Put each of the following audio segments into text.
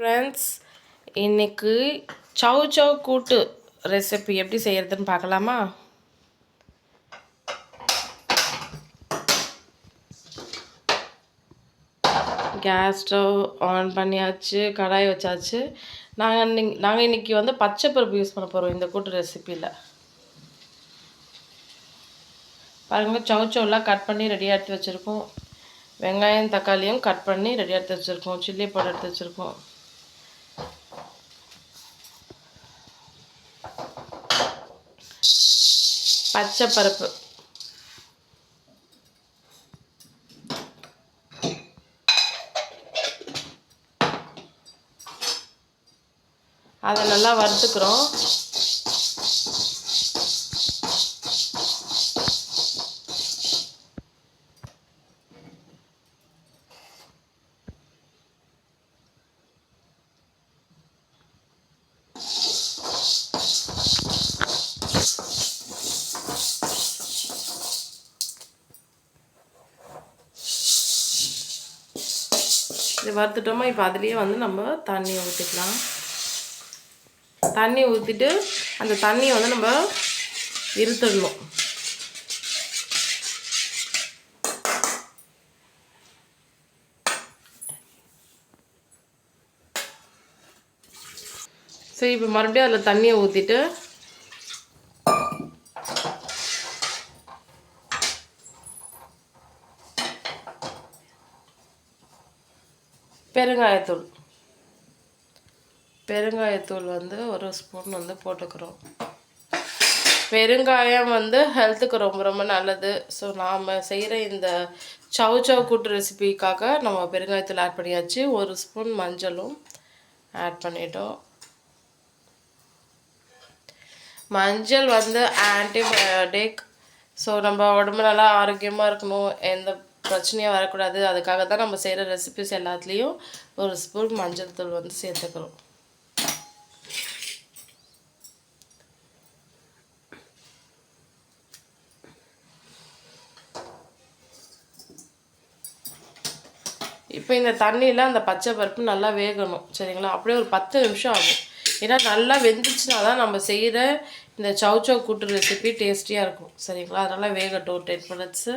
Friends, இன்னைக்கு சவ் சவ் கூட்டு recipe எப்படி செய்கிறதுன்னு பார்க்கலாமா? கேஸ் ஸ்டவ் ஆன் பண்ணியாச்சு, கடாய் வச்சாச்சு. நாங்கள் இன்றைக்கி வந்து பச்சை பருப்பு யூஸ் பண்ண போகிறோம் இந்த கூட்டு ரெசிப்பியில். பாருங்கள், சவ் சவ்லாம் கட் பண்ணி ரெடியாக எடுத்து வச்சுருக்கோம். வெங்காயம் தக்காளியும் கட் பண்ணி ரெடியாக எடுத்து வச்சுருக்கோம். சில்லி பவுடர் எடுத்து வச்சுருக்கோம். பச்சை பருப்பு, அதை நல்லா வறுத்துக்கிறோம். இது வறுத்துட்டோமா, இப்போ அதுலேயே வந்து நம்ம தண்ணி ஊற்றிக்கலாம். தண்ணி ஊற்றிட்டு அந்த தண்ணியை வந்து நம்ம இருத்துடணும். சரி, இப்போ மறுபடியும் அதில் தண்ணியை ஊற்றிட்டு பெருங்காயத்தூள் வந்து ஒரு ஸ்பூன் வந்து போட்டுக்கிறோம். பெருங்காயம் வந்து ஹெல்த்துக்கு ரொம்ப ரொம்ப நல்லது. ஸோ நாம் செய்கிற இந்த சவ் சவ் கூட்டு ரெசிபிக்காக நம்ம பெருங்காயத்தூள் ஆட் பண்ணியாச்சு. ஒரு ஸ்பூன் மஞ்சளும் ஆட் பண்ணிட்டோம். மஞ்சள் வந்து ஆன்டிபயோட்டிக். ஸோ நம்ம உடம்பு நல்லா ஆரோக்கியமாக இருக்கணும், எந்த பிரச்சனையும் வரக்கூடாது. அதுக்காக தான் நம்ம செய்கிற ரெசிபிஸ் எல்லாத்துலேயும் ஒரு ஸ்பூன் மஞ்சள் தூள் வந்து சேர்த்துக்கிறோம். இப்போ இந்த தண்ணியில் அந்த பச்சை பருப்பு நல்லா வேகணும், சரிங்களா? அப்படியே ஒரு 10 நிமிஷம் ஆகும். ஏன்னா நல்லா வெந்துச்சுனா தான் நம்ம செய்கிற இந்த சவ் சவ் கூட்டு ரெசிபி டேஸ்டியாக இருக்கும், சரிங்களா? அதனால் வேகட்டும் 10 மினிட்ஸு.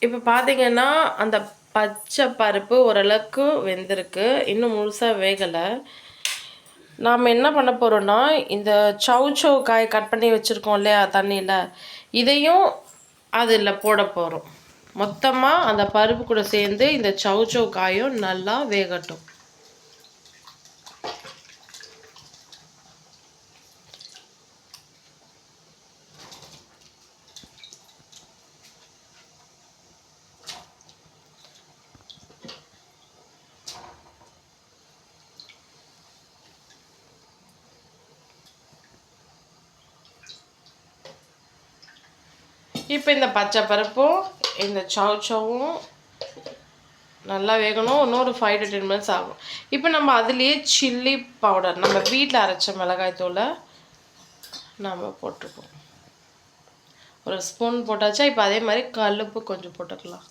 இப்போ பார்த்தீங்கன்னா அந்த பச்சை பருப்பு ஓரளவுக்கு வெந்திருக்கு, இன்னும் முழுசாக வேகலை. நாம் என்ன பண்ண போகிறோன்னா, இந்த சவ் சவ் காய் கட் பண்ணி வச்சுருக்கோம் இல்லையா தண்ணியில், இதையும் அதில் போட போகிறோம். மொத்தமாக அந்த பருப்பு கூட சேர்ந்து இந்த சவ் சவ் காயும் நல்லா வேகட்டும். இப்போ இந்த பச்சை பருப்பும் இந்த சவ் சவ்வும் நல்லா வேகணும். இன்னொரு 5 to 10 மினிட்ஸ் ஆகும். இப்போ நம்ம அதுலேயே சில்லி பவுடர், நம்ம வீட்டில் அரைச்ச மிளகாய் தூளை நம்ம போட்டிருக்கோம். ஒரு ஸ்பூன் போட்டாச்சா? இப்போ அதே மாதிரி கல்லுப்பு கொஞ்சம் போட்டுக்கலாம்.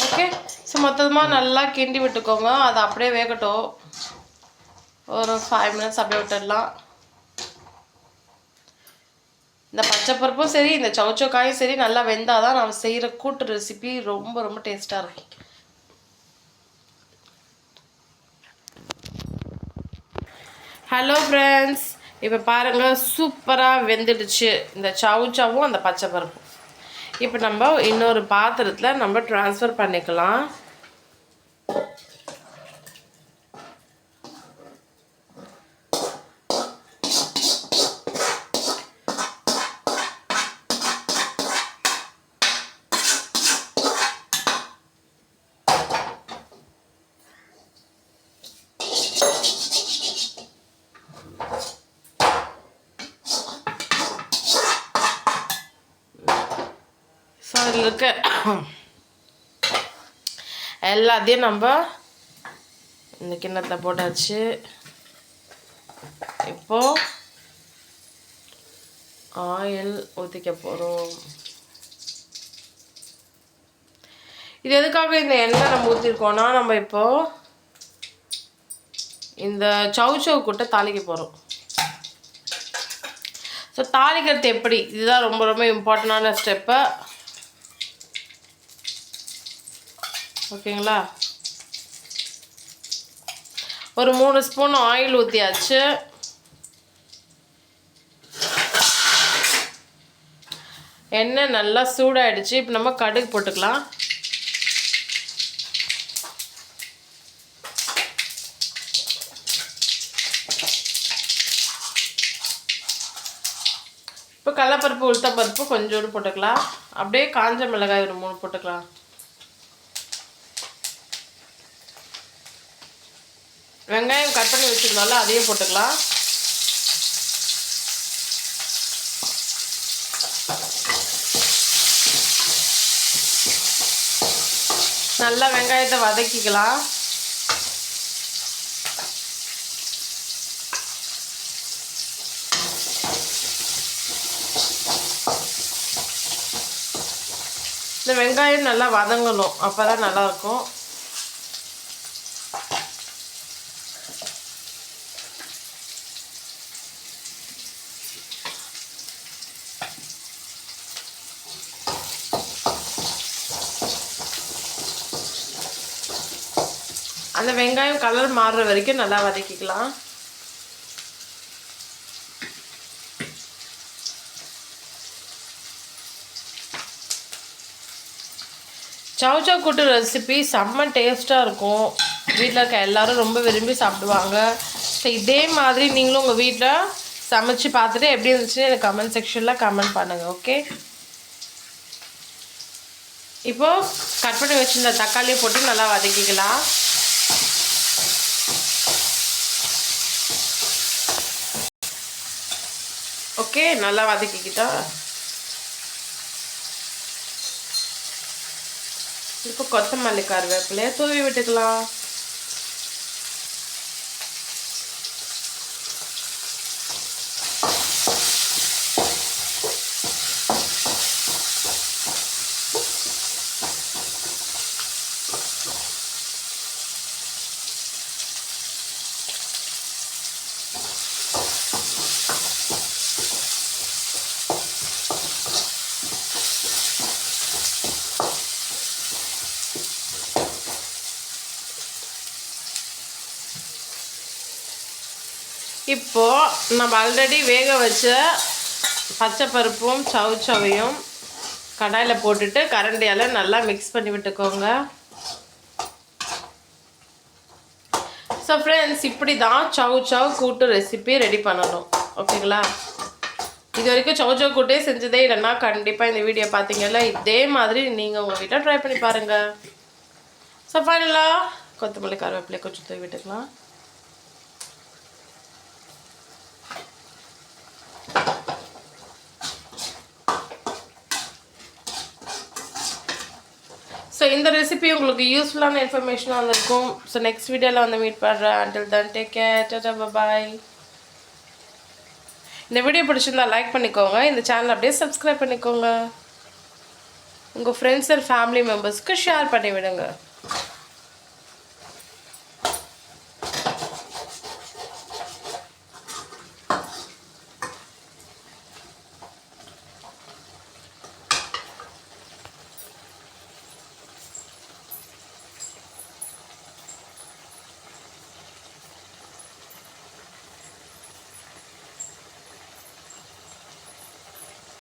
ஓகே, ஸோ மொத்தமாக நல்லா கிண்டி விட்டுக்கோங்க. அது அப்படியே வேகட்டும். ஒரு 5 மினிட்ஸ் அப்படியே விட்டுடலாம். இந்த பச்சை பருப்பும் சரி, இந்த சவ் சவ் காயும் சரி நல்லா வெந்தால் தான் நம்ம செய்கிற கூட்டு ரெசிபி ரொம்ப ரொம்ப டேஸ்ட்டாக இருக்கும். ஹலோ ஃப்ரெண்ட்ஸ், இப்போ பாருங்கள், சூப்பராக வெந்துடுச்சு இந்த சவ் சவ்வும் அந்த பச்சை பருப்பும். இப்போ நம்ம இன்னொரு பாத்திரத்தில் நம்ம ட்ரான்ஸ்ஃபர் பண்ணிக்கலாம். ஸோ அதில் இருக்க எல்லாத்தையும் நம்ம இந்த கிண்ணத்தில் போட்டாச்சு. இப்போது ஆயில் ஊற்றிக்க போகிறோம். இது எதுக்காக இந்த எண்ணெய் நம்ம ஊற்றிருக்கோன்னா, நம்ம இப்போது இந்த சௌசௌ கூட்டை தாளிக்க போகிறோம். ஸோ தாளிக்கிறது எப்படி, இதுதான் ரொம்ப ரொம்ப இம்பார்ட்டண்டான ஸ்டெப்பு. ஓகேங்களா? ஒரு 3 ஸ்பூன் ஆயில் ஊற்றியாச்சு. எண்ணெய் நல்லா சூடாகிடுச்சு. இப்போ நம்ம கடுகு போட்டுக்கலாம். இப்போ கடலைப்பருப்பு உளுத்தம்பருப்பு கொஞ்சோண்டு போட்டுக்கலாம். அப்படியே காஞ்ச மிளகாய் ஒரு 3 போட்டுக்கலாம். வெங்காயம் கட் பண்ணி வச்சுருந்தாலும் அதையும் போட்டுக்கலாம். நல்லா வெங்காயத்தை வதக்கிக்கலாம். இந்த வெங்காயம் நல்லா வதங்கணும், அப்போ தான் நல்லாயிருக்கும். அந்த வெங்காயம் கலர் மாறுற வரைக்கும் நல்லா வதக்கிக்கலாம். சௌசௌ கூட்டு ரெசிபி செம்ம டேஸ்ட்டாக இருக்கும். வீட்டில் இருக்க எல்லோரும் ரொம்ப விரும்பி சாப்பிடுவாங்க. ஸோ இதே மாதிரி நீங்களும் உங்கள் வீட்டில் சமைச்சு பார்த்துட்டு எப்படி இருந்துச்சுன்னு எனக்கு கமெண்ட் செக்ஷனில் கமெண்ட் பண்ணுங்கள். ஓகே, இப்போது கட் பண்ணி வச்சுருந்த தக்காளியை போட்டு நல்லா வதக்கிக்கலாம். ஓகே, நல்லா வதக்கிக்கிட்டா. இப்போ கொத்தமல்லி கருவேப்பிலையை தூவி விட்டுக்கலாம். இப்போது நம்ம ஆல்ரெடி வேக வச்ச பச்சை பருப்பும் சௌசௌவையும் கடாயில் போட்டுட்டு கரண்டியால் நல்லா மிக்ஸ் பண்ணி விட்டுக்கோங்க. ஸோ ஃப்ரெண்ட்ஸ், இப்படி தான் சௌசௌ கூட்டு ரெசிபி ரெடி பண்ணணும். ஓகேங்களா? இது வரைக்கும் சௌசௌ கூட்டே செஞ்சதே இல்லைன்னா கண்டிப்பாக இந்த வீடியோ பார்த்தீங்கல்ல, இதே மாதிரி நீங்கள் உங்கள் வீட்டில் ட்ரை பண்ணி பாருங்கள். ஸோ ஃபைனலாக கொத்தமல்லி கருவேப்பிலை கொஞ்சம் தூவி விட்டுக்கலாம். ஸோ இந்த ரெசிபி உங்களுக்கு யூஸ்ஃபுல்லான இன்ஃபர்மேஷனாக வந்திருக்கும். ஸோ நெக்ஸ்ட் வீடியோவில் வந்து மீட் பண்ணுறேன். Until then take care, tata bye. இந்த வீடியோ பிடிச்சிருந்தா லைக் பண்ணிக்கோங்க. இந்த சேனல் அப்படியே சப்ஸ்கிரைப் பண்ணிக்கோங்க. உங்கள் ஃப்ரெண்ட்ஸ் அண்ட் ஃபேமிலி மெம்பர்ஸ்க்கு ஷேர் பண்ணி விடுங்க.